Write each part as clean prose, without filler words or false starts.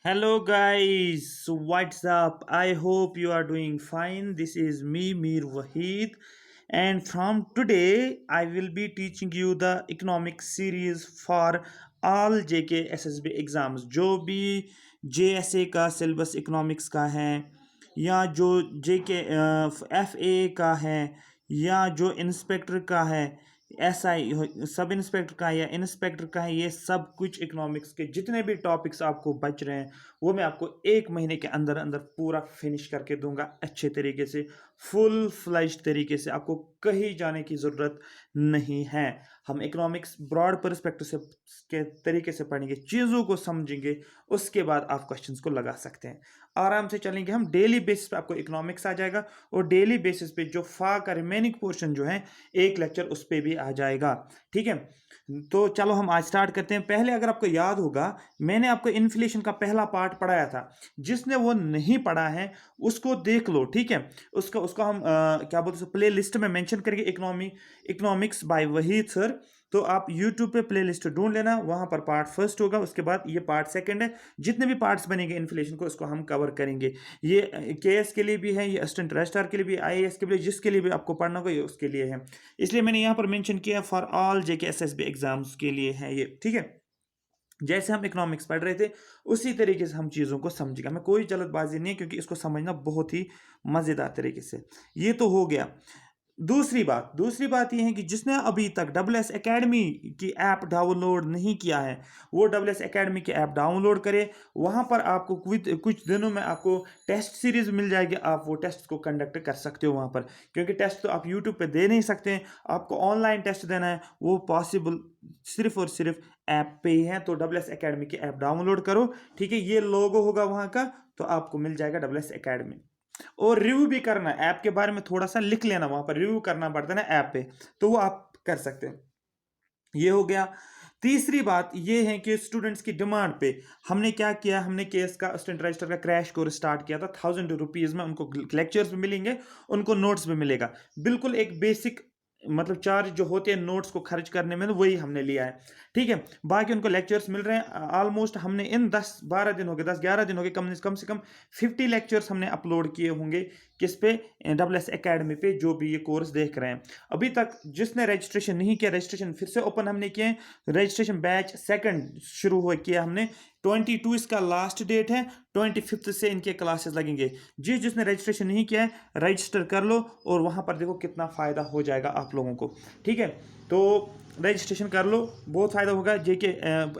Hello guys, what's up? I hope you are doing fine. This is me, Mir Wahid, and from today I will be teaching you the economics series for all JK SSB exams. जो भी JSA का syllabus economics का है या जो JK FA का है या जो इंस्पेक्टर का है SI सब इंस्पेक्टर का या इंस्पेक्टर का है, ये सब कुछ इकोनॉमिक्स के जितने भी टॉपिक्स आपको बच रहे हैं वो मैं आपको एक महीने के अंदर अंदर पूरा फिनिश करके दूंगा अच्छे तरीके से, फुल फ्लैश तरीके से। आपको कहीं जाने की ज़रूरत नहीं है। हम इकोनॉमिक्स ब्रॉड परस्पेक्टिव से के तरीके से पढ़ेंगे, चीज़ों को समझेंगे, उसके बाद आप क्वेश्चंस को लगा सकते हैं। आराम से चलेंगे हम। डेली बेसिस पे आपको इकोनॉमिक्स आ जाएगा और डेली बेसिस पे जो फा का रिमेनिंग पोर्शन जो है एक लेक्चर उस पर भी आ जाएगा। ठीक है, तो चलो हम आज स्टार्ट करते हैं। पहले अगर आपको याद होगा, मैंने आपको इन्फ्लेशन का पहला पार्ट पढ़ाया था। जिसने वो नहीं पढ़ा है उसको देख लो। ठीक है, उसका उसका हम क्या बोलते हैं, प्ले लिस्ट में मेंशन करेंगे, इकोनॉमिक्स बाय वहीद सर। तो आप यूट्यूब पे प्ले लिस्ट ढूंढ लेना, वहां पर पार्ट फर्स्ट होगा, उसके बाद ये पार्ट सेकंड है। जितने भी पार्ट्स बनेंगे इन्फ्लेशन को, उसको हम कवर करेंगे। ये केएस के लिए भी है, ये असिस्टेंट रजिस्ट्रार के लिए भी, आईएएस के लिए, जिसके लिए भी आपको पढ़ना होगा ये उसके लिए है। इसलिए मैंने यहाँ पर मेंशन किया for all JK SSB exams के लिए है ये। ठीक है, जैसे हम इकोनॉमिक्स पढ़ रहे थे उसी तरीके से हम चीज़ों को समझेगा। मैं कोई जल्दबाजी नहीं है क्योंकि इसको समझना बहुत ही मज़ेदार तरीके से। ये तो हो गया। दूसरी बात यह है कि जिसने अभी तक डब्ल्यू एस एकेडमी की ऐप डाउनलोड नहीं किया है वो डब्ल्यू एस एकेडमी की ऐप डाउनलोड करे। वहां पर आपको कुछ दिनों में आपको टेस्ट सीरीज मिल जाएगी, आप वो टेस्ट को कंडक्ट कर सकते हो वहां पर। क्योंकि टेस्ट तो आप यूट्यूब पे दे नहीं सकते हैं, आपको ऑनलाइन टेस्ट देना है, वो पॉसिबल सिर्फ और सिर्फ ऐप पे ही है। तो डब्ल्यू एस एकेडमी की ऐप डाउनलोड करो। ठीक है, ये लोगो होगा वहां का, तो आपको मिल जाएगा डब्ल्यू एस एकेडमी। और रिव्यू भी करना, ऐप के बारे में थोड़ा सा लिख लेना, वहां पर रिव्यू करना पड़ता है ना ऐप पे, तो वो आप कर सकते हैं। ये हो गया। तीसरी बात ये है कि स्टूडेंट्स की डिमांड पे हमने क्या किया, हमने केस का असिस्टेंट रजिस्टर का क्रैश कोर्स स्टार्ट किया था। 1000 रुपीज में उनको लेक्चर्स भी मिलेंगे, उनको नोट्स भी मिलेगा। बिल्कुल एक बेसिक मतलब चार्ज जो होते हैं नोट्स को खर्च करने में, तो वही हमने लिया है। ठीक है, बाकी उनको लेक्चर्स मिल रहे हैं। ऑलमोस्ट हमने इन 10-12 दिन हो गए, 10-11 दिन हो गए, कम से कम 50 लेक्चर्स हमने अपलोड किए होंगे। किस पे? डब्ल्यू एस एकेडमी पे, जो भी ये कोर्स देख रहे हैं। अभी तक जिसने रजिस्ट्रेशन नहीं किया, रजिस्ट्रेशन फिर से ओपन हमने किए। रजिस्ट्रेशन बैच सेकंड शुरू हो किया हमने। 22 इसका लास्ट डेट है, 25 से इनके क्लासेस लगेंगे। जिसने रजिस्ट्रेशन नहीं किया है रजिस्टर कर लो और वहां पर देखो कितना फायदा हो जाएगा आप लोगों को। ठीक है, तो रजिस्ट्रेशन कर लो, बहुत फायदा होगा। जेके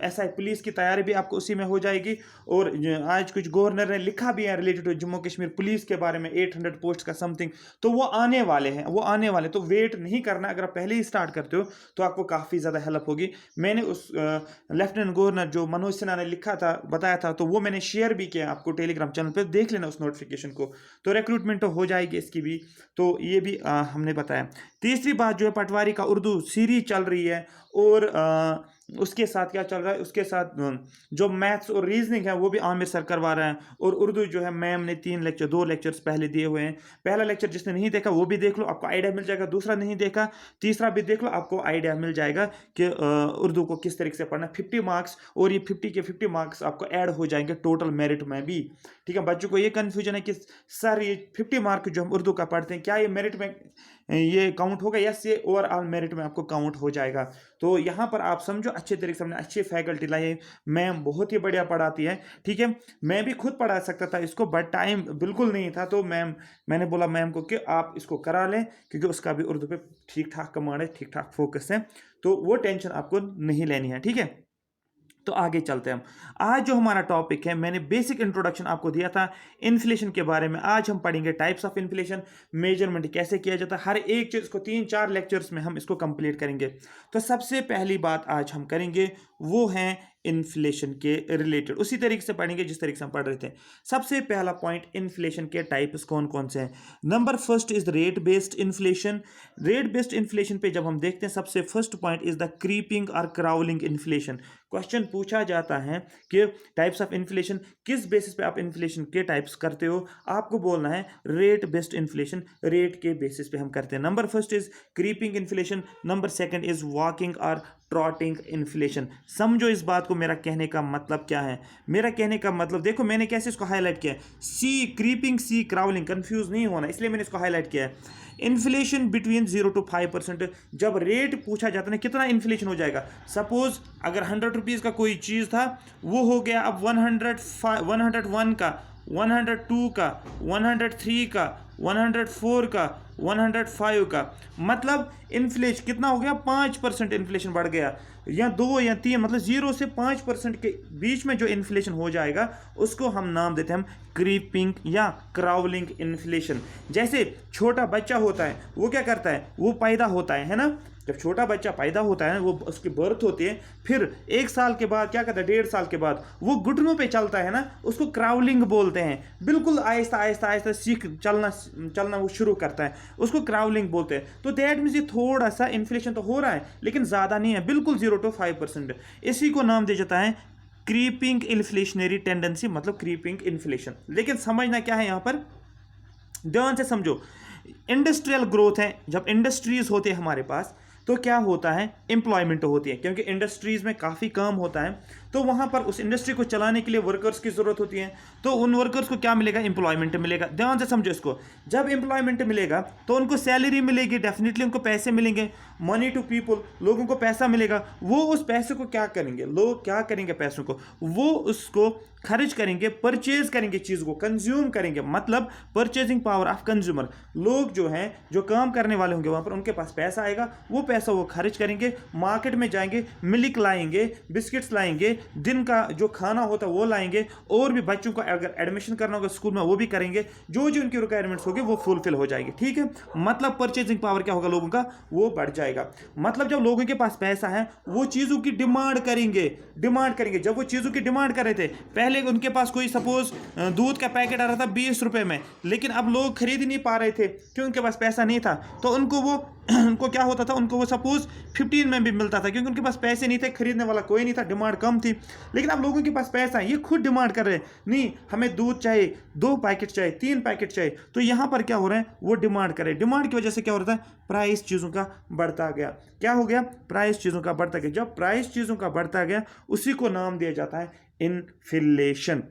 एसआई पुलिस की तैयारी भी आपको उसी में हो जाएगी। और आज कुछ गवर्नर ने लिखा भी है related to Jammu Kashmir police के बारे में, 800 पोस्ट का समथिंग, तो वो आने वाले हैं, वो आने वाले। तो वेट नहीं करना, अगर आप पहले ही स्टार्ट करते हो तो आपको काफ़ी ज़्यादा हेल्प होगी। मैंने उस लेफ्टिनेंट गवर्नर जो मनोज सिन्हा ने लिखा था, बताया था, तो वो मैंने शेयर भी किया आपको टेलीग्राम चैनल पर, देख लेना उस नोटिफिकेशन को। तो रिक्रूटमेंट तो हो जाएगी इसकी भी, तो ये भी हमने बताया। तीसरी बात जो है, पटवारी का उर्दू सीरीज चल रही है। और उसके साथ क्या चल रहा है, उसके साथ जो मैथ्स और रीजनिंग है वो भी आमिर सर करवा रहे हैं। और उर्दू जो है मैम ने 2 लेक्चर्स पहले दिए हुए हैं। पहला लेक्चर जिसने नहीं देखा वो भी देख लो, आपको आइडिया मिल जाएगा। दूसरा नहीं देखा, तीसरा भी देख लो, आपको आइडिया मिल जाएगा कि उर्दू को किस तरीके से पढ़ना। 50 मार्क्स, और ये 50 के 50 मार्क्स आपको ऐड हो जाएंगे टोटल मेरिट में भी। ठीक है, बच्चों को ये कन्फ्यूजन है कि सर ये 50 मार्क जो हम उर्दू का पढ़ते हैं क्या ये मेरिट में ये काउंट होगा? यस, ये ओवरऑल मेरिट में आपको काउंट हो जाएगा। तो यहाँ पर आप समझो, अच्छे तरीके से हमने अच्छी फैकल्टी लाई है, मैम बहुत ही बढ़िया पढ़ाती है। ठीक है, मैं भी खुद पढ़ा सकता था इसको, बट टाइम बिल्कुल नहीं था। तो मैंने बोला मैम को कि आप इसको करा लें, क्योंकि उसका भी उर्दू पे ठीक ठाक कमांड है, ठीक ठाक फोकस है, तो वो टेंशन आपको नहीं लेनी है। ठीक है, तो आगे चलते हैं हम। आज जो हमारा टॉपिक है, मैंने बेसिक इंट्रोडक्शन आपको दिया था इन्फ्लेशन के बारे में। आज हम पढ़ेंगे टाइप्स ऑफ इन्फ्लेशन, मेजरमेंट कैसे किया जाता है, हर एक चीज को 3-4 लेक्चर्स में हम इसको कंप्लीट करेंगे। तो सबसे पहली बात आज हम करेंगे वो है इन्फ्लेशन के रिलेटेड, उसी तरीके से पढ़ेंगे जिस तरीके से हम पढ़ रहे थे। सबसे पहला पॉइंट, इन्फ्लेशन के टाइप्स कौन कौन से हैं। Number first is rate based inflation. Rate based inflation पे जब हम देखते हैं, सबसे first point is the creeping और क्राउलिंग इन्फ्लेशन। क्वेश्चन पूछा जाता है कि टाइप्स ऑफ इन्फ्लेशन, किस बेसिस पे आप इन्फ्लेशन के टाइप्स करते हो, आपको बोलना है रेट बेस्ड इन्फ्लेशन, रेट के बेसिस पे हम करते हैं। Number first is creeping inflation, number second is walking और ट्रॉटिंग इन्फ्लेशन। समझो इस बात को, मेरा कहने का मतलब क्या है। मेरा कहने का मतलब देखो मैंने कैसे इसको हाईलाइट किया है, सी क्रीपिंग सी क्राउलिंग, कंफ्यूज नहीं होना इसलिए मैंने इसको हाईलाइट किया है। Inflation between 0 to 5%। जब रेट पूछा जाता है ना कितना इन्फ्लेशन हो जाएगा, सपोज अगर 100 रुपीज़ का कोई चीज़ था वो हो गया अब 101 का, 102 का, 103 का, 104 का, 105 का, मतलब इन्फ्लेशन कितना हो गया, 5% इन्फ्लेशन बढ़ गया, या 2 या 3, मतलब 0 से 5% के बीच में जो इन्फ्लेशन हो जाएगा उसको हम नाम देते हैं हम क्रीपिंग या क्राउलिंग इन्फ्लेशन। जैसे छोटा बच्चा होता है वो क्या करता है, वो पैदा होता है ना, जब छोटा बच्चा पैदा होता है वो उसकी बर्थ होती है, फिर 1 साल के बाद क्या करता है, 1.5 साल के बाद वो घुटनों पे चलता है ना, उसको क्राउलिंग बोलते हैं। बिल्कुल आहिस्ता आहिस्ता आहिस्ता सीख चलना वो शुरू करता है, उसको क्राउलिंग बोलते हैं। तो दैट मीन्स ये थोड़ा सा इन्फ्लेशन तो हो रहा है लेकिन ज़्यादा नहीं है, बिल्कुल 0 to 5%। इसी को नाम दिया जाता है क्रीपिंग इन्फ्लेशनरी टेंडेंसी, मतलब क्रीपिंग इन्फ्लेशन। लेकिन समझना क्या है यहाँ पर, ध्यान से समझो। इंडस्ट्रियल ग्रोथ है, जब इंडस्ट्रीज होते हैं हमारे पास तो क्या होता है, एम्प्लॉयमेंट होती है, क्योंकि इंडस्ट्रीज में काफ़ी काम होता है तो वहाँ पर उस इंडस्ट्री को चलाने के लिए वर्कर्स की ज़रूरत होती है। तो उन वर्कर्स को क्या मिलेगा, एम्प्लॉयमेंट मिलेगा। ध्यान से समझो इसको, जब एम्प्लॉयमेंट मिलेगा तो उनको सैलरी मिलेगी, डेफिनेटली उनको पैसे मिलेंगे, मनी टू पीपल, लोगों को पैसा मिलेगा। वो उस पैसे को क्या करेंगे, लोग क्या करेंगे पैसों को, वो उसको खर्च करेंगे, परचेज करेंगे, चीज़ को कंज्यूम करेंगे, मतलब परचेजिंग पावर ऑफ कंज्यूमर। लोग जो हैं, जो काम करने वाले होंगे वहाँ पर, उनके पास पैसा आएगा, वो पैसा वो खर्च करेंगे, मार्केट में जाएंगे, मिल्क लाएंगे, बिस्किट्स लाएंगे, दिन का जो खाना होता है वो लाएंगे, और भी बच्चों को अगर एडमिशन करना होगा स्कूल में वो भी करेंगे, जो जो उनकी रिक्वायरमेंट्स होगी वो फुलफिल हो जाएगी। ठीक है, मतलब परचेजिंग पावर क्या होगा लोगों का, वो बढ़ जाएगा। मतलब जब लोगों के पास पैसा है वो चीज़ों की डिमांड करेंगे। जब वो चीज़ों की डिमांड कर रहे थे, पहले उनके पास कोई सपोज दूध का पैकेट आ रहा था 20 रुपए में, लेकिन अब लोग खरीद नहीं पा रहे थे क्योंकि उनके पास पैसा नहीं था, तो उनको क्या होता था, उनको वो सपोज 15 में भी मिलता था, क्योंकि उनके पास पैसे नहीं थे, खरीदने वाला कोई नहीं था, डिमांड कम थी। लेकिन अब लोगों के पास पैसा है, ये खुद डिमांड कर रहे हैं, नहीं हमें दूध चाहिए, 2 पैकेट चाहिए, 3 पैकेट चाहिए। तो यहाँ पर क्या हो रहा है, वो डिमांड कर रहे हैं। डिमांड की वजह से क्या हो रहा था, प्राइस चीज़ों का बढ़ता गया। क्या हो गया, प्राइस चीज़ों का बढ़ता गया। जब प्राइस चीज़ों का बढ़ता गया उसी को नाम दिया जाता है इन्फ्लेशन।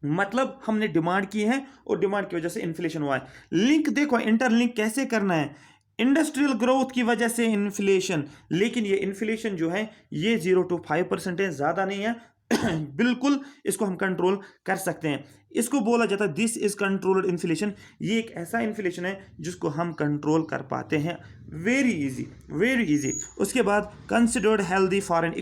मतलब हमने डिमांड की है और डिमांड की वजह से इन्फ्लेशन हुआ है। लिंक देखो, इंटरलिंक कैसे करना है, इंडस्ट्रियल ग्रोथ की वजह से इन्फ्लेशन, लेकिन ये इन्फ्लेशन जो है ये 0 to 5% है, ज़्यादा नहीं है। बिल्कुल इसको हम कंट्रोल कर सकते हैं। इसको बोला जाता है दिस इज कंट्रोल्ड इन्फ्लेशन। ये एक ऐसा इन्फ्लेशन है जिसको हम कंट्रोल कर पाते हैं, वेरी इजी। उसके बाद कंसिडर्ड हेल्दी फॉरेन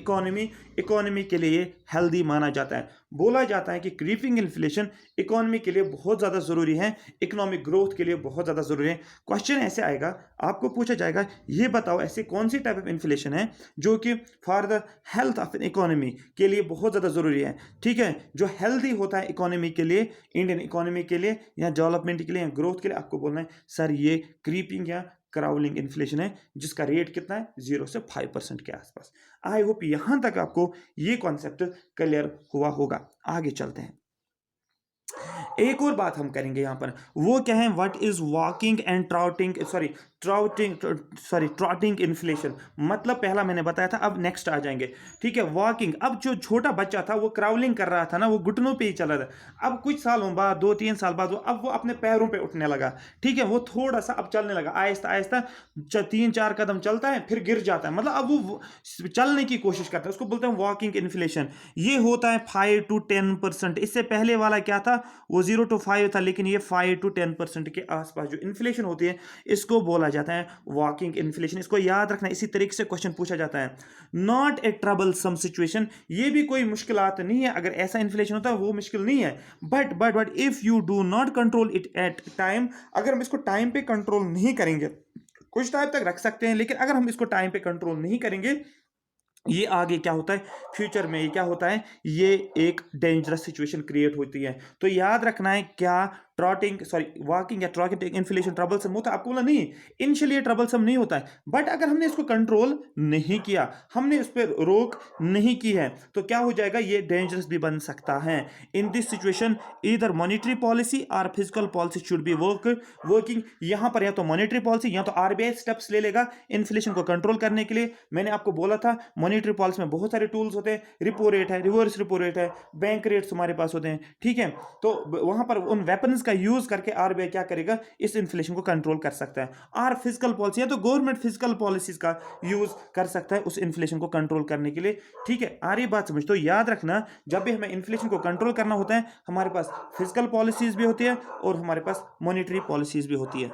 इकोनॉमी के लिए हेल्दी माना जाता है। बोला जाता है कि क्रीपिंग इन्फ्लेशन इकोनॉमी के लिए बहुत ज़्यादा ज़रूरी है, इकोनॉमिक ग्रोथ के लिए बहुत ज़्यादा ज़रूरी है। क्वेश्चन ऐसे आएगा, आपको पूछा जाएगा ये बताओ ऐसे कौन सी टाइप ऑफ इन्फ्लेशन है जो कि for the health of economy के लिए बहुत ज़्यादा ज़रूरी है। ठीक है, जो हेल्दी होता है इकोनॉमी के लिए, इंडियन इकोनॉमी के लिए या डेवलपमेंट के लिए या ग्रोथ के लिए, आपको बोलना है सर ये क्रीपिंग या क्राउलिंग इन्फ्लेशन है जिसका रेट कितना है, 0 से 5% के आसपास। आई होप यहां तक आपको ये कॉन्सेप्ट क्लियर हुआ होगा। आगे चलते हैं, एक और बात हम करेंगे यहाँ पर, वो क्या है, what is walking and trotting inflation. मतलब पहला मैंने बताया था, अब नेक्स्ट आ जाएंगे। ठीक है, वॉकिंग, अब जो छोटा बच्चा था वो क्राउलिंग कर रहा था ना, वो घुटनों पे ही चल रहा था। अब कुछ सालों बाद, 2-3 साल बाद वो अपने पैरों पे उठने लगा। ठीक है, वो थोड़ा सा अब चलने लगा, आहिस्ता आहिस्ता 3-4 कदम चलता है फिर गिर जाता है, मतलब अब वो चलने की कोशिश करता है, उसको बोलते हैं वॉकिंग इन्फ्लेशन। ये होता है 5 to 10%। इससे पहले वाला क्या था, वो 0 to 5 था, लेकिन ये 5 to 10% के आसपास जो इन्फ्लेशन होती है इसको बोला जाता है वॉकिंग इन्फ्लेशन। इसको याद रखना, इसी तरीके से क्वेश्चन पूछा जाता है। नॉट ए ट्रबलसम सिचुएशन, ये भी कोई मुश्किलात नहीं है, अगर ऐसा इन्फ्लेशन होता है वो मुश्किल नहीं है। But if you do not control it at time, अगर हम इसको टाइम पे कंट्रोल नहीं करेंगे, कुछ टाइम तक रख सकते हैं, लेकिन अगर हम इसको टाइम पे कंट्रोल नहीं करेंगे, ये आगे क्या होता है, फ्यूचर में ये क्या होता है, ये एक डेंजरस सिचुएशन क्रिएट होती है। तो याद रखना है क्या, वॉकिंग या ट्रॉकिंग इन्फ्लेशन ट्रबलसम होता है, आपको बोला नहीं, इनिशियली ये ट्रबलसम नहीं होता है, बट अगर हमने इसको कंट्रोल नहीं किया, हमने इस पर रोक नहीं की है, तो क्या हो जाएगा, ये डेंजरस भी बन सकता है। In this situation either monetary policy और physical policy should be working. यहां पर या तो मॉनेटरी पॉलिसी या तो आरबीआई स्टेप्स ले लेगा इन्फ्लेशन को कंट्रोल करने के लिए। मैंने आपको बोला था मॉनेटरी पॉलिसी में बहुत सारे टूल्स होते हैं, रिपो रेट है, रिवर्स रिपो रेट है, बैंक रेट्स हमारे पास होते हैं, ठीक है। तो वहां पर उन वेपन्स का यूज करके आरबीआई क्या करेगा, इस इन्फ्लेशन को कंट्रोल कर सकता है। और फिजिकल पॉलिसी है तो गवर्नमेंट फिजिकल पॉलिसीज का यूज कर सकता है उस इन्फ्लेशन को कंट्रोल करने के लिए, ठीक है। आ रही बात समझ? तो याद रखना, जब भी हमें इन्फ्लेशन को कंट्रोल करना होता है, हमारे पास फिजिकल पॉलिसीज भी होती है और हमारे पास मॉनेटरी पॉलिसीज भी होती है,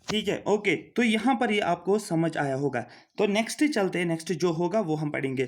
ठीक है। ओके, तो यहां पर ये आपको समझ आया होगा। तो नेक्स्ट चलते हैं, नेक्स्ट जो होगा वो हम पढ़ेंगे।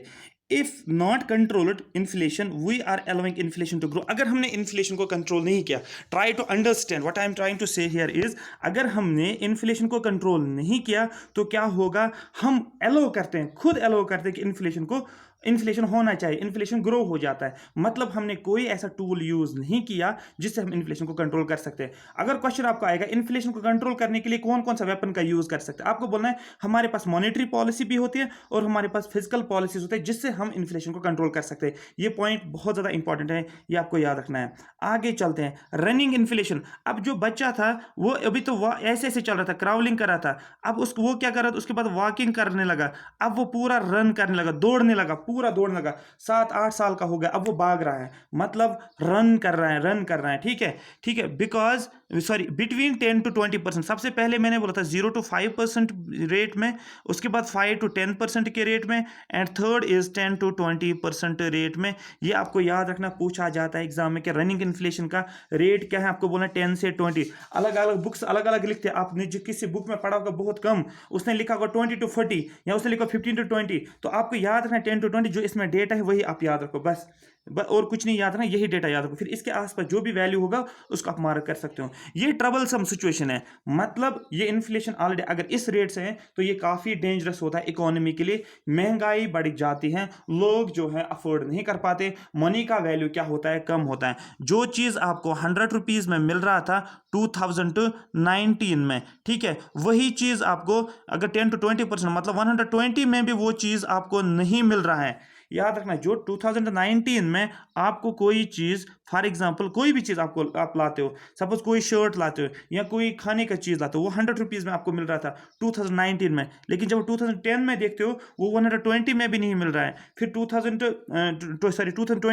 If not controlled inflation we are allowing inflation to grow. अगर हमने इन्फ्लेशन को कंट्रोल नहीं किया, try to understand what I am trying to say here is, अगर हमने इन्फ्लेशन को कंट्रोल नहीं किया तो क्या होगा, हम अलाउ करते हैं, खुद अलाउ करते हैं कि इन्फ्लेशन होना चाहिए, इन्फ्लेशन ग्रो हो जाता है। मतलब हमने कोई ऐसा टूल यूज नहीं किया जिससे हम इन्फ्लेशन को कंट्रोल कर सकते हैं। अगर क्वेश्चन आपको आएगा इन्फ्लेशन को कंट्रोल करने के लिए कौन कौन सा वेपन का यूज कर सकते हैं, आपको बोलना है हमारे पास मॉनेटरी पॉलिसी भी होती है और हमारे पास फिजिकल पॉलिसीज होते हैं जिससे हम इन्फ्लेशन को कंट्रोल कर सकते हैं। ये पॉइंट बहुत ज्यादा इंपॉर्टेंट है, ये आपको याद रखना है। आगे चलते हैं, रनिंग इन्फ्लेशन। अब जो बच्चा था वो अभी तो ऐसे ऐसे चल रहा था, क्राउलिंग कर रहा था, अब उसको वो क्या कर रहा था, उसके बाद वॉकिंग करने लगा, अब वो पूरा रन करने लगा, दौड़ने लगा, पूरा दौड़ने लगा, 7-8 साल का हो गया, अब वो भाग रहा है, मतलब रन कर रहा है, ठीक है, ठीक है। बिकॉज बिटवीन 10 to 20%, सबसे पहले मैंने बोला था 0 to 5% रेट में, उसके बाद 5 to 10% के रेट में, and third is 10 to 20% rate में। ये आपको याद रखना, पूछा जाता है एग्जाम में कि रनिंग इन्फ्लेशन का रेट क्या है, आपको बोलना 10 से 20। अलग अलग बुक्स अलग अलग लिखते हैं, आपने जो किसी बुक में पढ़ा होगा बहुत कम, उसने लिखा होगा 20 to 40 या उसने लिखा 15 to 20, तो आपको याद रखना 10 to 20 जो इसमें डेटा है वही आप याद रखो, बस और कुछ नहीं याद रखना, यही डेटा याद रखो, फिर इसके आसपास जो भी वैल्यू होगा उसको आप मार्क कर सकते हो। ये ट्रबलसम सिचुएशन है, मतलब ये इन्फ्लेशन ऑलरेडी अगर इस रेट से है तो ये काफी डेंजरस होता है इकोनॉमी के लिए, महंगाई बढ़ जाती है, लोग जो है अफोर्ड नहीं कर पाते, मनी का वैल्यू क्या होता है, कम होता है। जो चीज आपको 100 रुपीज में मिल रहा था 2019 में, ठीक है, वही चीज आपको अगर 10 to 20% मतलब 120 में भी वो चीज आपको नहीं मिल रहा है। याद रखना, जो 2019 में आपको कोई चीज, फॉर एग्जाम्पल कोई भी चीज आप लाते हो, सपोज कोई शर्ट लाते हो या कोई खाने का चीज लाते हो, वो 100 रुपीज में आपको मिल रहा था 2019 में, लेकिन जब 2010 में देखते हो वो 120 में भी नहीं मिल रहा है, फिर 2020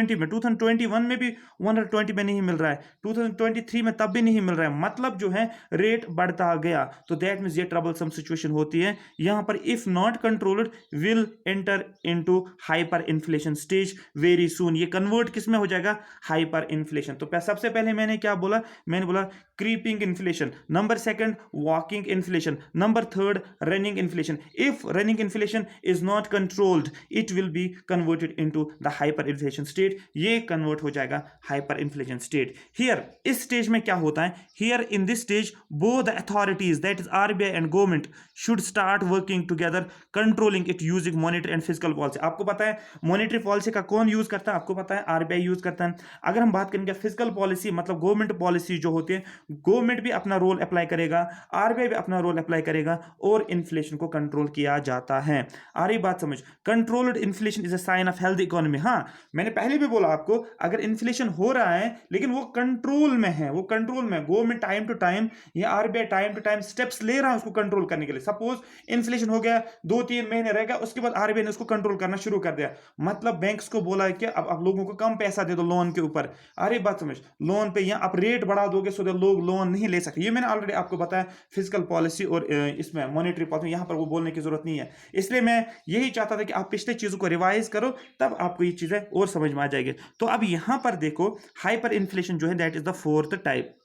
में, 2021 में भी 120 में नहीं मिल रहा है, 2023 में तब भी नहीं मिल रहा है, मतलब जो है रेट बढ़ता गया। तो दैट मीन्स ये ट्रबलसम सिचुएशन होती है यहां पर। If not controlled will enter into hyper inflation stage very soon. ये कन्वर्ट किस में हो जाएगा, हाइपर इन्फ्लेशन। तो सबसे पहले मैंने क्या बोला, मैंने बोला creeping inflation, number second walking inflation, number third running inflation. If running inflation is not controlled it will be converted into the hyper inflation state, ये कन्वर्ट हो जाएगा हाइपर इन्फ्लेशन स्टेट। हियर इस स्टेज में क्या होता है, here in this stage both the authorities that is RBI and government should start working together controlling it using monetary and physical policy. आपको पता है मॉनेटरी पॉलिसी का कौन यूज करता है, आपको पता है आरबीआई यूज करता है। अगर हम बात करेंगे फिजिकल पॉलिसी मतलब गवर्नमेंट पॉलिसी जो होती है, गवर्नमेंट भी अपना रोल अप्लाई करेगा, आरबीआई भी अपना रोल अप्लाई करेगा और इन्फ्लेशन को कंट्रोल किया जाता है। आ रही बात समझ, controlled inflation is a sign of healthy economy. हाँ, मैंने पहले भी बोला आपको, अगर इन्फ्लेशन हो रहा है लेकिन वो कंट्रोल में है, वो कंट्रोल में, गवर्नमेंट टाइम टू टाइम या RBI time to time steps ले रहा है उसको कंट्रोल करने के लिए। सपोज इन्फ्लेशन हो गया, 2-3 महीने रह गया, उसके बाद आरबीआई ने उसको कंट्रोल करना शुरू कर दिया, मतलब बैंक्स को बोला है कि अब आप लोगों को कम पैसा दे दो लोन के ऊपर। अरे बात समझ, लोन पे या आप रेट बढ़ा दोगे सो लोग लोन नहीं ले सकते। ये मैंने ऑलरेडी आपको बताया फिजिकल पॉलिसी और इसमें मॉनेटरी पॉलिसी, यहां पर वो बोलने की जरूरत नहीं है। इसलिए मैं यही चाहता था कि आप पिछले चीजों को रिवाइज करो, तब आपको ये चीजें और समझ में आ जाएगी। तो अब यहां पर देखो हाइपर इन्फ्लेशन जो है that is the fourth type.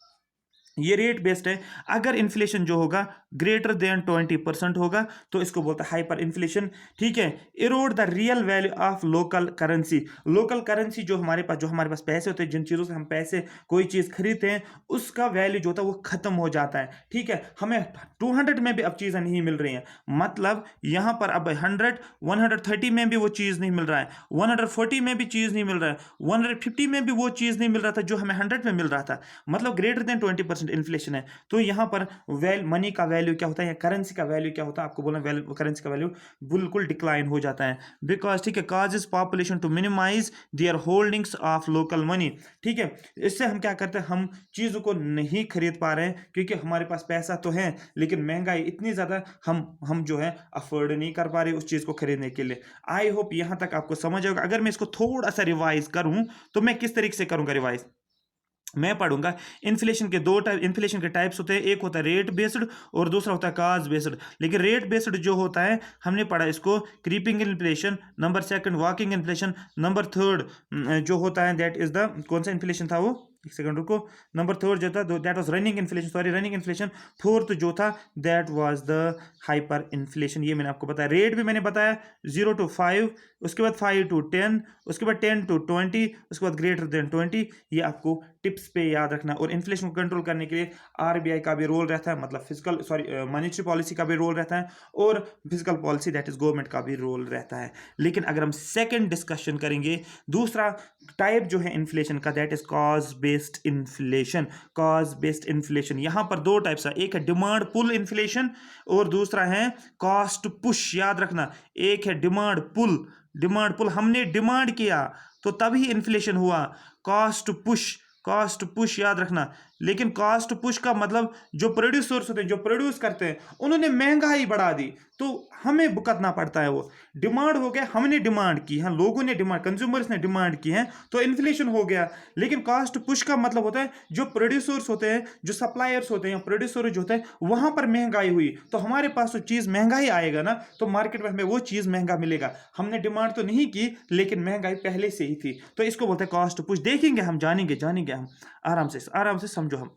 ये रेट बेस्ड है। अगर इन्फ्लेशन जो होगा ग्रेटर देन 20% होगा तो इसको बोलता है हाइपर इन्फ्लेशन। ठीक है। Erode the real value of local currency. Local currency जो हमारे पास पैसे होते हैं, जिन चीज़ों से हम पैसे कोई चीज़ खरीदते हैं, उसका वैल्यू जो होता है वो खत्म हो जाता है। ठीक है। हमें 200 में भी अब चीज़ें नहीं मिल रही हैं, मतलब यहाँ पर अब 130 में भी वो चीज़ नहीं मिल रहा है, 140 में भी चीज़ नहीं मिल रहा है, 150 में भी वो चीज़ नहीं मिल रहा था जो हमें 100 में मिल रहा था, मतलब ग्रेटर देन 20% इन्फ्लेशन है। तो यहाँ पर मनी का वैल्यू क्या होता है या करेंसी का वैल्यू क्या होता है, आपको बोलना करेंसी का वैल्यू बिल्कुल डिक्लाइन हो जाता है। बिकॉज ठीक है, causes population to minimise their holdings of local money. ठीक है। इससे हम क्या करते हैं, हम चीज़ों को नहीं खरीद पा रहे हैं क्योंकि हमारे पास पैसा तो है लेकिन महंगाई इतनी ज़्यादा हम जो है अफोर्ड नहीं कर पा रहे उस चीज़ को खरीदने के लिए। आई होप यहाँ तक आपको समझ आएगा। अगर मैं इसको थोड़ा सा रिवाइज करूँ तो मैं किस तरीके से करूँगा रिवाइज, मैं पढ़ूंगा इन्फ्लेशन के इन्फ्लेशन के टाइप्स होते हैं, एक होता है रेट बेस्ड और दूसरा होता है काज बेस्ड। लेकिन रेट बेस्ड जो होता है हमने पढ़ा इसको creeping inflation, number second walking inflation, number third जो होता है दैट इज द, कौन सा इन्फ्लेशन था वो, एक सेकंड रुको, नंबर थर्ड जो था that was running inflation, sorry running inflation. Fourth जो था that was the hyper inflation. ये मैंने आपको बताया। रेट भी मैंने बताया 0 to 5, उसके बाद 5 to 10, उसके बाद 10 to 20, उसके बाद ग्रेटर देन 20। ये आपको टिप्स पे याद रखना। और इन्फ्लेशन को कंट्रोल करने के लिए आरबीआई का भी रोल रहता है, मतलब मॉनेटरी पॉलिसी का भी रोल रहता है, और physical policy that is government का भी रोल रहता है। लेकिन अगर हम सेकंड डिस्कशन करेंगे, दूसरा टाइप जो है इन्फ्लेशन का that is cause based inflation. Cause based inflation यहाँ पर दो टाइप्स है, एक है डिमांड पुल इन्फ्लेशन और दूसरा है कॉस्ट पुश। याद रखना, एक है डिमांड पुल हमने डिमांड किया तो तभी इन्फ्लेशन हुआ। कॉस्ट पुश याद रखना। लेकिन कॉस्ट पुश का मतलब जो प्रोड्यूसर्स होते हैं, जो प्रोड्यूस करते हैं, उन्होंने महंगाई बढ़ा दी तो हमें भुगतना पड़ता है। वो डिमांड हो गया, हमने डिमांड की है, लोगों ने डिमांड, कंज्यूमर्स ने डिमांड की है तो इन्फ्लेशन हो गया। लेकिन कॉस्ट पुश का मतलब होता है जो प्रोड्यूसर्स होते हैं, जो सप्लायर्स होते हैं या प्रोड्यूसर जो होते हैं, वहां पर महंगाई हुई तो हमारे पास तो चीज महंगाई आएगा ना, तो मार्केट में हमें वो चीज महंगा मिलेगा। हमने डिमांड तो नहीं की लेकिन महंगाई पहले से ही थी, तो इसको बोलते हैं कॉस्ट पुश। देखेंगे हम, जानेंगे हम आराम से समझो हम।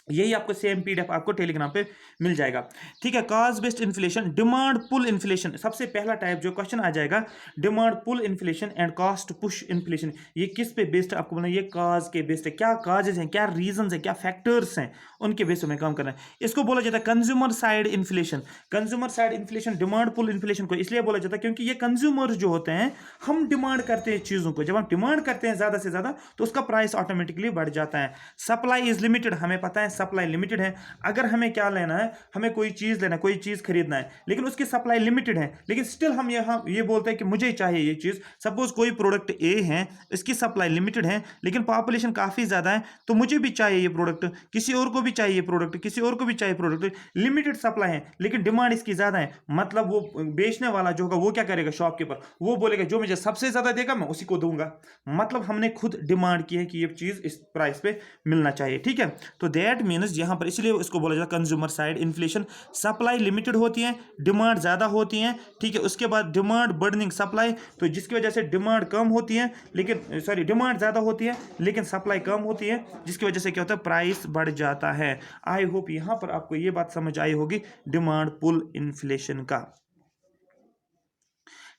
यही आपको सेम पीडीएफ आपको टेलीग्राम पे मिल जाएगा। ठीक है। Cause based inflation, demand pull inflation, सबसे पहला टाइप जो क्वेश्चन आ जाएगा, demand pull inflation and cost push inflation. ये किस पे बेस्ड है, आपको बोलना ये कॉज के बेस्ड है। क्या कॉजेज हैं, क्या रीजंस हैं, क्या फैक्टर्स हैं, उनके बेस में काम करना है। इसको बोला जाता है consumer side inflation. Consumer side inflation demand pull inflation को इसलिए बोला जाता है क्योंकि ये कंज्यूमर्स जो होते हैं, हम डिमांड करते हैं चीज़ों को, जब हम डिमांड करते हैं ज़्यादा से ज़्यादा तो उसका प्राइस ऑटोमेटिकली बढ़ जाता है। सप्लाई इज लिमिटेड, हमें पता है सप्लाई लिमिटेड है। अगर हमें क्या लेना है, हमें कोई चीज़ लेना है, कोई चीज़ खरीदना है, लेकिन उसकी सप्लाई लिमिटेड है, लेकिन स्टिल हम यहाँ ये बोलते हैं कि मुझे चाहिए ये चीज़। सपोज कोई प्रोडक्ट ए है, इसकी सप्लाई लिमिटेड है लेकिन पॉपुलेशन काफ़ी ज़्यादा है, तो मुझे भी चाहिए ये प्रोडक्ट, किसी और को भी चाहिए प्रोडक्ट, किसी और को भी चाहिए प्रोडक्ट। लिमिटेड सप्लाई है लेकिन डिमांड इसकी ज़्यादा है, मतलब वो बेचने वाला जो होगा वो क्या करेगा, शॉपकीपर, वो बोलेगा जो मुझे सबसे ज़्यादा देगा मैं उसी को दूंगा। मतलब हमने खुद डिमांड की है कि ये चीज़ इस प्राइस पे मिलना चाहिए। ठीक है। तो दैट मीन्स यहाँ पर इसलिए इसको बोला जाता है consumer side inflation. Supply limited होती है, डिमांड ज़्यादा होती है। ठीक है। उसके बाद डिमांड बर्निंग सप्लाई, तो जिसकी वजह से डिमांड कम होती है लेकिन डिमांड ज़्यादा होती है लेकिन सप्लाई कम होती है, जिसकी वजह से क्या होता है, प्राइस बढ़ जाता है। आई होप यहाँ पर आपको ये बात समझ आई होगी डिमांड पुल इन्फ्लेशन का।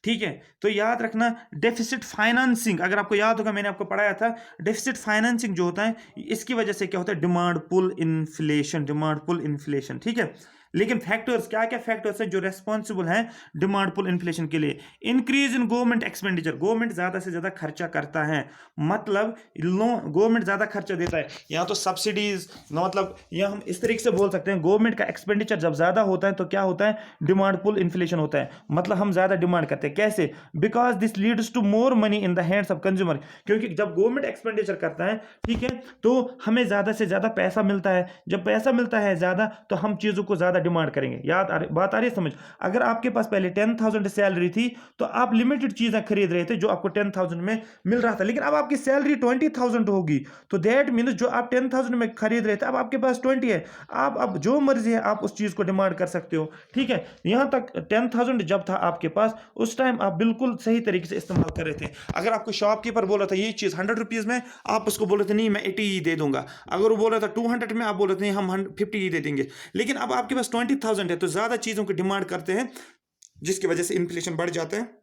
ठीक है। तो याद रखना डेफिसिट फाइनेंसिंग, अगर आपको याद होगा मैंने आपको पढ़ाया था, डेफिसिट फाइनेंसिंग जो होता है इसकी वजह से क्या होता है, डिमांड पुल इन्फ्लेशन। ठीक है। लेकिन फैक्टर्स, क्या क्या फैक्टर्स हैं जो रेस्पॉन्सिबल हैं डिमांड पुल इन्फ्लेशन के लिए। Increase in government expenditure, government ज़्यादा से ज़्यादा खर्चा करता है, मतलब गवर्नमेंट ज़्यादा खर्चा देता है, या तो सब्सिडीज, मतलब या हम इस तरीके से बोल सकते हैं गवर्नमेंट का एक्सपेंडिचर जब ज़्यादा होता है तो क्या होता है, डिमांड पुल इन्फ्लेशन होता है, मतलब हम ज़्यादा डिमांड करते हैं। कैसे? Because this leads to more money in the hands of consumer, क्योंकि जब गवर्नमेंट एक्सपेंडिचर करता है, ठीक है, तो हमें ज़्यादा से ज़्यादा पैसा मिलता है। जब पैसा मिलता है ज़्यादा तो हम चीज़ों को ज़्यादा ज़्यादा डिमांड करेंगे। बात आ रही है समझ। अगर आपके पास पहले 10,000 सैलरी थी तो आप लिमिटेड चीज़ें खरीद रहे थे जो आपको 10,000 में मिल रहा था, लेकिन अब आपकी सैलरी 20,000 होगी, तो दैट मीन्स जो आप 10,000 में खरीद रहे थे अब आपके पास 20 है। आप अब जो मर्जी है आप उस चीज़ को डिमांड कर सकते हो, ठीक है। यहाँ तक 10,000 जब था आपके पास, उस टाइम आप बिल्कुल सही तरीके से इस्तेमाल कर रहे थे। अगर आपको शॉपकीपर बोल रहा था ये चीज़ 100 रुपीज़ में, आप उसको बोल रहे थे नहीं मैं 80 ही दे दूंगा। अगर वो बोल रहा था 200 में, आप बोल रहे थे हम 50 ही दे देंगे। लेकिन अब आपके पास 20,000 है तो ज़्यादा चीज़ों की डिमांड करते हैं, जिसकी वजह से इन्फ्लेशन बढ़ जाता है।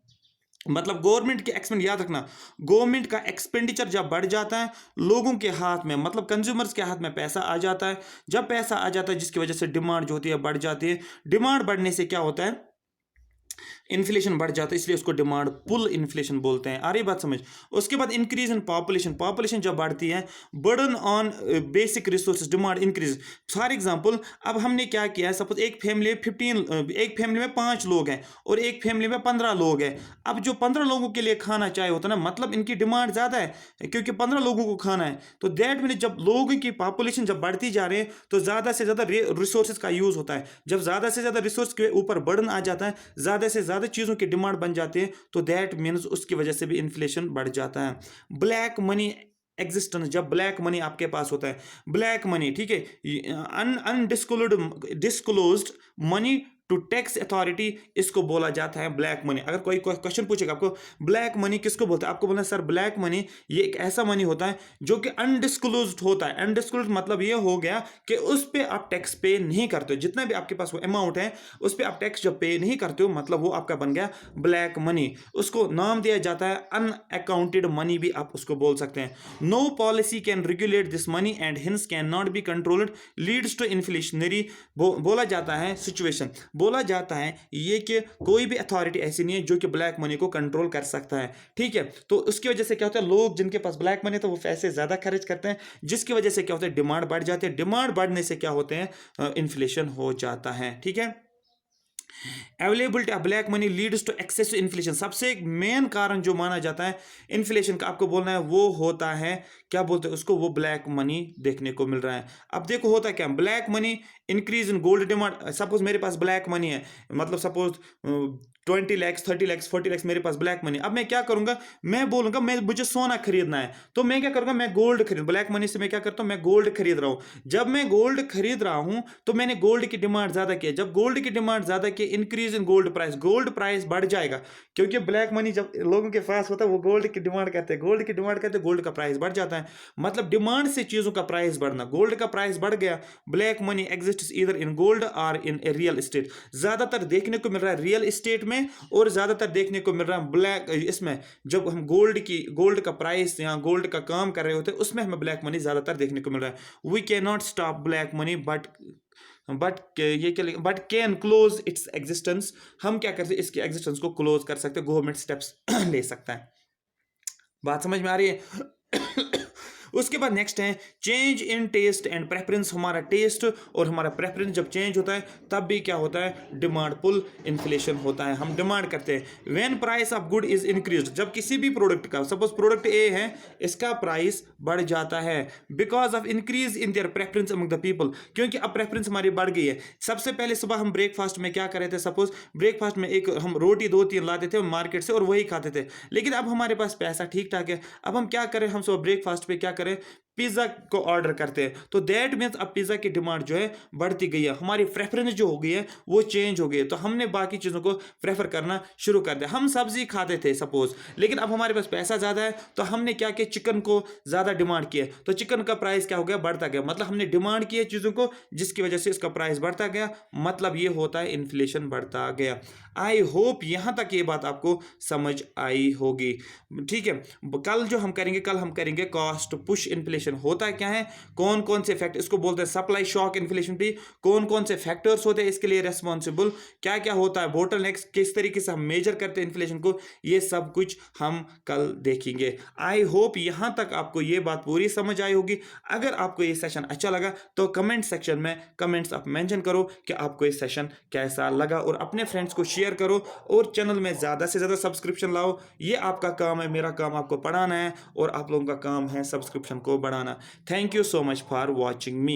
मतलब गवर्नमेंट के एक्सपेंड, याद रखना, गवर्नमेंट का एक्सपेंडिचर जब बढ़ जाता है, लोगों के हाथ में, मतलब कंज्यूमर्स के हाथ में पैसा आ जाता है। जब पैसा आ जाता है जिसकी वजह से डिमांड जो होती है बढ़ जाती है। डिमांड बढ़ने से क्या होता है, इन्फ्लेशन बढ़ जाता है, इसलिए उसको डिमांड पुल इन्फ्लेशन बोलते हैं। आ रही बात समझ। उसके बाद इंक्रीज इन पॉपुलेशन, पॉपुलेशन जब बढ़ती है, burden on basic resources, demand increase. For example अब हमने क्या किया है, सपोज एक फैमिली 15, एक फैमिली में 5 लोग हैं और एक फैमिली में 15 लोग हैं। अब जो 15 लोगों के लिए खाना चाहिए होता है ना, मतलब इनकी डिमांड ज़्यादा है क्योंकि 15 लोगों को खाना है। तो दैट मीन जब लोगों की पॉपुलेशन जब बढ़ती जा रही है तो ज़्यादा से ज़्यादा रिसोर्सेज का यूज़ होता है। जब ज़्यादा से ज़्यादा रिसोर्स के ऊपर बर्डन आ जाता है, ज़्यादा से ज़्यादा चीज़ों की डिमांड बन जाती है, तो दैट मीन्स उसकी वजह से भी इन्फ्लेशन बढ़ जाता है। ब्लैक मनी एग्जिस्टेंस, जब ब्लैक मनी आपके पास होता है, ब्लैक मनी, ठीक है, disclosed money to tax authority, इसको बोला जाता है ब्लैक मनी। अगर कोई क्वेश्चन पूछेगा आपको ब्लैक मनी किसको बोलते हैं, आपको बोलना है सर ब्लैक मनी ये एक ऐसा मनी होता है जो कि अनडिस्क्लोज्ड होता है। अनडिस्क्लोज्ड मतलब ये हो गया कि उस पर आप टैक्स पे नहीं करते हो, जितना भी आपके पास वो अमाउंट है उस पर आप टैक्स जब पे नहीं करते हो, मतलब वो आपका बन गया ब्लैक मनी। उसको नाम दिया जाता है अनअकाउंटेड मनी भी आप उसको बोल सकते हैं। No policy can regulate this money and hence can not be controlled leads to inflationary, बोला जाता है सिचुएशन, बोला जाता है ये कि कोई भी अथॉरिटी ऐसी नहीं है जो कि ब्लैक मनी को कंट्रोल कर सकता है, ठीक है। तो उसकी वजह से क्या होता है, लोग जिनके पास ब्लैक मनी तो वो पैसे ज्यादा खर्च करते हैं, जिसकी वजह से क्या होता है, डिमांड बढ़ जाती है। डिमांड बढ़ने से क्या होते हैं, इन्फ्लेशन हो जाता है, ठीक है। Availability of black money leads to excess inflation, सबसे एक मेन कारण जो माना जाता है इन्फ्लेशन का, आपको बोलना है वो होता है, क्या बोलते हैं उसको, वो ब्लैक मनी देखने को मिल रहा है। अब देखो होता क्या, black money increase in gold demand. Suppose मेरे पास ब्लैक मनी है, मतलब सपोज 20 लाख 30 लाख 40 लाख मेरे पास ब्लैक मनी। अब मैं क्या करूंगा, मैं बोलूंगा मैं मुझे सोना खरीदना है, तो मैं क्या करूंगा, मैं गोल्ड खरीद, ब्लैक मनी से मैं क्या करता हूं, मैं गोल्ड खरीद रहा हूं। जब मैं गोल्ड खरीद रहा हूं तो मैंने गोल्ड की डिमांड ज्यादा की, जब गोल्ड की डिमांड ज्यादा की, increase in gold price, gold price बढ़ जाएगा, क्योंकि ब्लैक मनी जब लोगों के पास होता है वो गोल्ड की डिमांड करते हैं, गोल्ड की डिमांड करते हैं, गोल्ड का प्राइस बढ़ जाता है। मतलब डिमांड से चीजों का प्राइस बढ़ना, गोल्ड का प्राइस बढ़ गया, black money exists either in gold और इन रियल एस्टेट। ज्यादातर देखने को मिल रहा है रियल एस्टेट में, और ज्यादातर देखने को मिल रहा है ब्लैक, इसमें जब हम गोल्ड का प्राइस या गोल्ड का काम कर रहे होते हैं उसमें हमें ब्लैक मनी ज्यादातर देखने को मिल रहा है। We can not stop black money but can close its existence, हम क्या करते हैं, इसकी एग्जिस्टेंस को क्लोज कर सकते हैं, गवर्नमेंट स्टेप्स ले सकता है। बात समझ में आ रही है। उसके बाद नेक्स्ट है change in taste and preference. हमारा टेस्ट और हमारा प्रेफरेंस जब चेंज होता है तब भी क्या होता है, डिमांड पुल इन्फ्लेशन होता है। हम डिमांड करते हैं when price of good is increased, जब किसी भी प्रोडक्ट का, सपोज प्रोडक्ट ए है, इसका प्राइस बढ़ जाता है because of increase in their preference among the people, क्योंकि अब प्रेफरेंस हमारी बढ़ गई है। सबसे पहले सुबह हम ब्रेकफास्ट में क्या कर रहे थे, सपोज ब्रेकफास्ट में एक हम रोटी 2-3 लाते थे मार्केट से और वही खाते थे, लेकिन अब हमारे पास पैसा ठीक ठाक है, अब हम क्या करें, हम सुबह ब्रेकफास्ट पे क्या करें, पिज्जा को ऑर्डर करते हैं। तो दैट मीन्स अब पिज्जा की डिमांड जो है बढ़ती गई है, हमारी प्रेफरेंस जो हो गई है वो चेंज हो गई है, तो हमने बाकी चीज़ों को प्रेफर करना शुरू कर दिया। हम सब्जी खाते थे सपोज, लेकिन अब हमारे पास पैसा ज़्यादा है तो हमने क्या किया, चिकन को ज़्यादा डिमांड किया, तो चिकन का प्राइस क्या हो गया, बढ़ता गया। मतलब हमने डिमांड की है चीज़ों को जिसकी वजह से इसका प्राइस बढ़ता गया, मतलब ये होता है इन्फ्लेशन बढ़ता गया। आई होप यहाँ तक ये बात आपको समझ आई होगी, ठीक है। कल जो हम करेंगे, कल हम करेंगे कॉस्ट पुश इन्फ्लेशन होता है क्या है, कौन कौन से फैक्टर, इसको बोलते हैं सप्लाई शॉक इन्फ्लेशन भी, कौन कौन से फैक्टर्स होते हैं इसके लिए रेस्पॉन्सिबल, क्या क्या होता है, बोटलनेक्स, किस तरीके से हम मेजर करते हैं इन्फ्लेशन को, ये सब कुछ हम कल देखेंगे। आई होप यहाँ तक आपको ये बात पूरी समझ आई होगी। अगर आपको ये सेशन अच्छा लगा तो कमेंट सेक्शन में कमेंट्स आप मेंशन करो कि आपको ये सेशन कैसा लगा, और अपने फ्रेंड्स को शेयर करो, और चैनल में ज़्यादा से ज़्यादा सब्सक्रिप्शन लाओ। ये आपका काम है, मेरा काम आपको पढ़ाना है, और आप लोगों का काम है सब्सक्रिप्शन को बढ़ाना। Thank you so much for watching me.